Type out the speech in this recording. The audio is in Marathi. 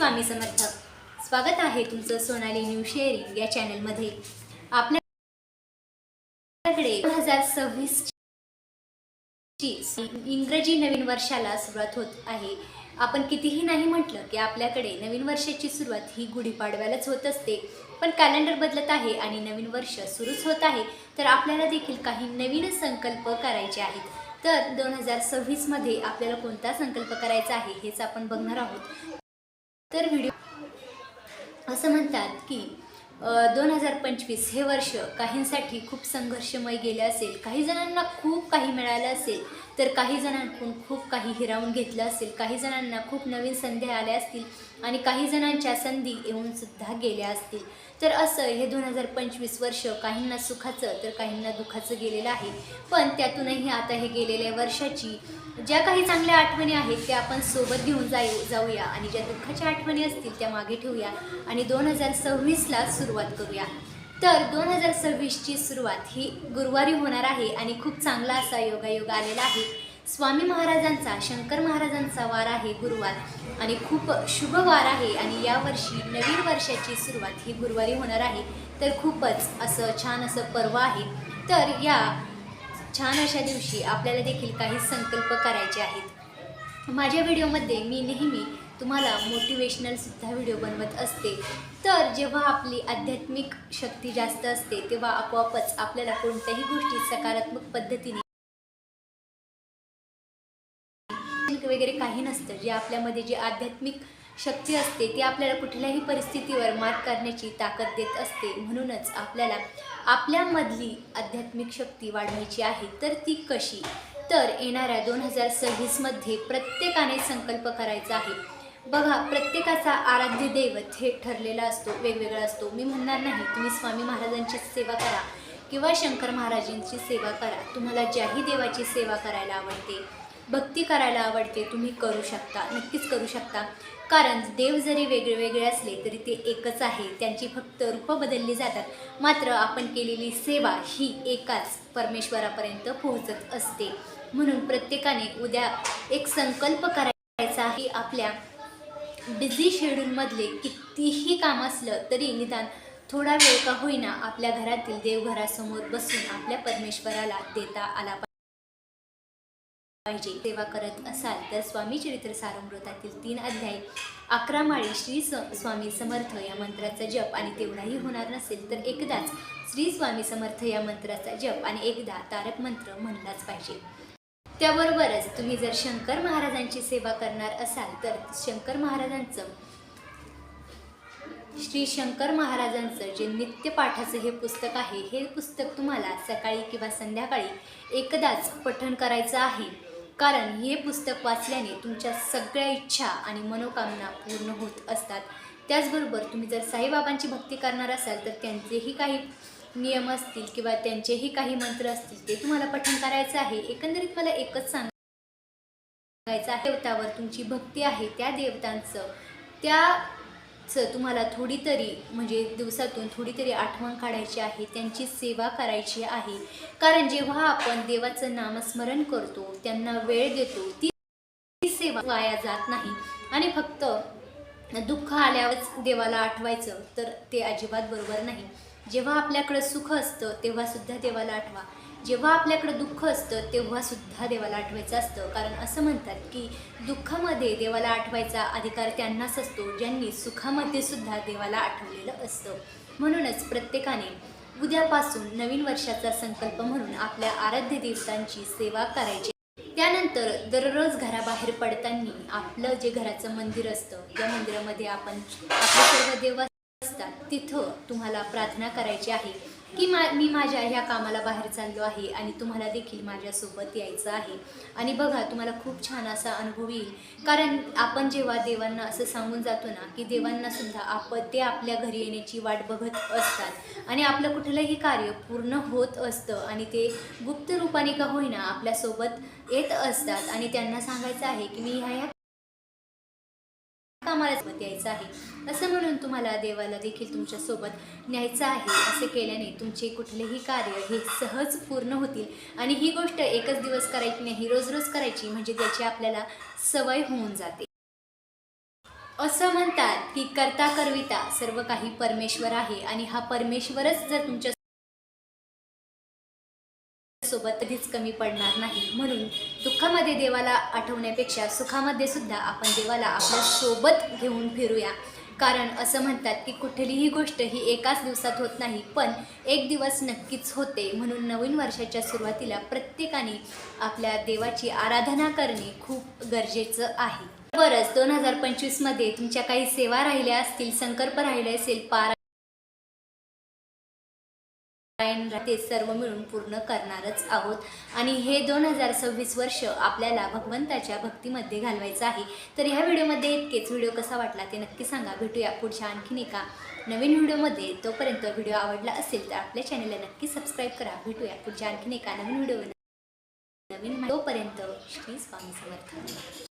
स्वामी समर्थ। स्वागत आहे तुमचं सोनाली न्यू शेअरिंग या चॅनलमध्ये। आपल्याकडे 2026 ची इंग्रजी नवीन वर्षाला सुरुवात होत आहे। आपण कितीही नाही म्हटलं की आपल्याकडे नवीन वर्षाची सुरुवात ही गुढीपाडव्यालाच होत असते, पण कॅलेंडर बदलत आहे आणि नवीन वर्ष सुरूच होत आहे। तर आपल्याला देखील काही नवीन संकल्प करायचे आहेत। तर 2026 मध्ये आपल्याला कोणता संकल्प करायचा आहे हेच आपण बघणार आहोत। तर व्हिडिओ असं म्हणतात की 2025 हे वर्ष काहींसाठी खूप संघर्षमय गेले असेल, काही जणांना खूप काही मिळालं असेल, तर काही जणांकडून खूप काही हिरावून घेतलं असेल, काही जणांना खूप नवीन संधी आल्या असतील आणि काही जणांच्या संधी येऊन सुद्धा गेल्या असतील। तर असं हे 2025 वर्ष काहींना सुखाचं तर काहींना दुःखाचं गेलेलं आहे। पण त्यातूनही आता हे गेलेल्या वर्षाची ज्या काही चांगल्या आठवणी आहेत त्या आपण सोबत घेऊन जाऊया आणि ज्या दुःखाच्या आठवणी असतील त्या मागे ठेवूया आणि 2026ला सुरुवात करूया। तर 2026 ची सुरुवात ही गुरुवारी होणार आहे आणि खूप चांगला असा योगायोग आलेला आहे। स्वामी महाराजांचा, शंकर महाराजांचा वार आहे गुरुवार आणि खूप शुभ वार आहे आणि यावर्षी नवीन वर्षाची सुरुवात ही गुरुवारी होणार आहे। तर खूपच असं छान असं पर्व आहे। तर या छान अशा दिवशी आपल्याला देखील काही संकल्प करायचे आहेत। माझ्या व्हिडिओमध्ये मी नेहमी तुम्हाला मोटिवेशनल सुद्धा व्हिडिओ बनवत असते। तर जेव्हा आपली आध्यात्मिक शक्ती जास्त असते तेव्हा आपोआपच आपल्याला कोणत्याही गोष्टी सकारात्मक पद्धतीने वगैरे काही नसतं। जे आपल्यामध्ये जी आध्यात्मिक शक्ती असते ती आपल्याला कुठल्याही परिस्थितीवर मात करण्याची ताकद देत असते। म्हणूनच आपल्याला आपल्यामधली आध्यात्मिक शक्ती वाढवायची आहे। तर ती कशी? तर येणाऱ्या 2026 मध्ये प्रत्येकाने संकल्प करायचा आहे। बघा, प्रत्येकाचा आराध्य दैवत हे ठरलेला असतो, वेगवेगळा असतो। मी म्हणणार नाही तुम्ही स्वामी महाराजांची सेवा करा किंवा शंकर महाराजांची सेवा करा। तुम्हाला ज्याही देवाची सेवा करायला आवडते, भक्ती करायला आवडते, तुम्ही करू शकता, नक्कीच करू शकता। कारण देव जरी वेगळे असले तरी ते एकच आहे, त्यांची फक्त रूपं बदलली जातात। मात्र आपण केलेली सेवा ही एकाच परमेश्वरापर्यंत पोहोचत असते। म्हणून प्रत्येकाने उद्या एक संकल्प करायचा आहे। आपल्या बिझी शेड्यूलमधले कितीही काम असलं तरी निदान थोडा वेळ का होईना आपल्या घरातील देवघरासमोर बसून आपल्या परमेश्वराला देता आला पाहिजे। सेवा करत असाल तर स्वामी चरित्र सारामृतातील 3 अध्याय 11 माळी श्री स्वामी समर्थ या मंत्राचा जप आणि तेवढाही होणार नसेल तर एकदाच श्री स्वामी समर्थ या मंत्राचा जप आणि एकदा तारक मंत्र म्हणलाच पाहिजे। त्याबरोबरच तुम्ही जर शंकर महाराजांची सेवा करणार असाल तर श्री शंकर महाराजांचं जे नित्यपाठाचं हे पुस्तक आहे, हे पुस्तक तुम्हाला सकाळी किंवा संध्याकाळी एकदाच पठण करायचं आहे। कारण हे पुस्तक वाचल्याने तुमच्या सगळ्या इच्छा आणि मनोकामना पूर्ण होत असतात। त्याचबरोबर तुम्ही जर साईबाबांची भक्ती करणार असाल तर त्यांचेही काही नियम असतील किंवा त्यांचेही काही मंत्र असतील ते तुम्हाला पठण करायचं आहे। एकंदरीत मला एकच सांगायचं आहे, देवतावर तुमची भक्ती आहे त्या देवतांचं तुम्हाला थोडी तरी म्हणजे दिवसातून थोडी तरी आठवण काढायची आहे, त्यांची सेवा करायची आहे। कारण जेव्हा आपण देवाचं नामस्मरण करतो, त्यांना वेळ देतो, ती सेवा वाया जात नाही। आणि फक्त दुःख आल्यावरच देवाला आठवायचं तर ते अजिबात बरोबर नाही। जेव्हा आपल्याकडे सुख असतं तेव्हा सुद्धा देवाला आठवा, जेव्हा आपल्याकडे दुःख असतं तेव्हा सुद्धा देवाला आठवायचं असतं। कारण असं म्हणतात की दुःखामध्ये देवाला आठवायचा अधिकार त्यांनाच असतो ज्यांनी सुखामध्ये सुद्धा देवाला आठवलेलं असतं। म्हणूनच प्रत्येकाने उद्यापासून नवीन वर्षाचा संकल्प म्हणून आपल्या आराध्य देवतांची सेवा करायची। त्यानंतर दररोज घराबाहेर पडताना आपलं जे घराचं मंदिर असतं त्या मंदिरामध्ये आपण आपले सर्व देव असतात तिथं तुम्हाला प्रार्थना करायची आहे की मी माझ्या ह्या कामाला बाहेर चाललो आहे आणि तुम्हाला देखील माझ्यासोबत यायचं आहे। आणि बघा, तुम्हाला खूप छान असा अनुभव येईल। कारण आपण जेव्हा देवांना असं सांगून जातो ना की देवांना सुद्धा ते आपल्या घरी येण्याची वाट बघत असतात आणि आपलं कुठलंही कार्य पूर्ण होत असतं आणि ते गुप्त रूपाने का होईना आपल्यासोबत येत असतात आणि त्यांना सांगायचं आहे की मी ह्या कामाला यायचं आहे असं म्हणून तुम्हाला देवाला देखील तुमच्यासोबत न्यायचं आहे। असे केल्याने तुमचे कुठलेही कार्य हे सहज पूर्ण होतील आणि ही गोष्ट एकच दिवस करायची नाही, रोज करायची, म्हणजे त्याची आपल्याला सवय होऊन जाते। असं म्हणतात की कर्ता करविता सर्व काही परमेश्वर आहे आणि हा परमेश्वरच जर तुमच्या सोबत कधीच कमी पडणार नाही. म्हणून दुःखामध्ये देवाला आठवण्यापेक्षा सुखामध्ये सुद्धा आपण देवाला आपल्या सोबत घेऊन फिरूया. कारण असं म्हणतात की कुठलीही गोष्ट ही एकाच दिवसात होत नाही, पण एक दिवस नक्कीच होते. म्हणून नवीन वर्षाच्या सुरुवातीला प्रत्येकाने आपल्या देवाची आराधना करणे खूप गरजेचं आहे. बरंच 2025मध्ये तुमच्या काही सेवा राहिल्या असतील, संकल्प राहिले असेल, ते सर्व मिळून पूर्ण करणारच आहोत. आणि हे 2026 वर्ष आपल्याला भगवंताच्या भक्तीमध्ये घालवायचं आहे. तर ह्या व्हिडिओमध्ये इतकेच. व्हिडिओ कसा वाटला ते नक्की सांगा. भेटूया पुढच्या आणखीन एका नवीन व्हिडिओमध्ये. तोपर्यंत व्हिडिओ आवडला असेल तर आपल्या चॅनलला नक्की सबस्क्राईब करा. भेटूया पुढच्या आणखीन एका नवीन व्हिडिओ. तोपर्यंत श्री स्वामी समर्थ.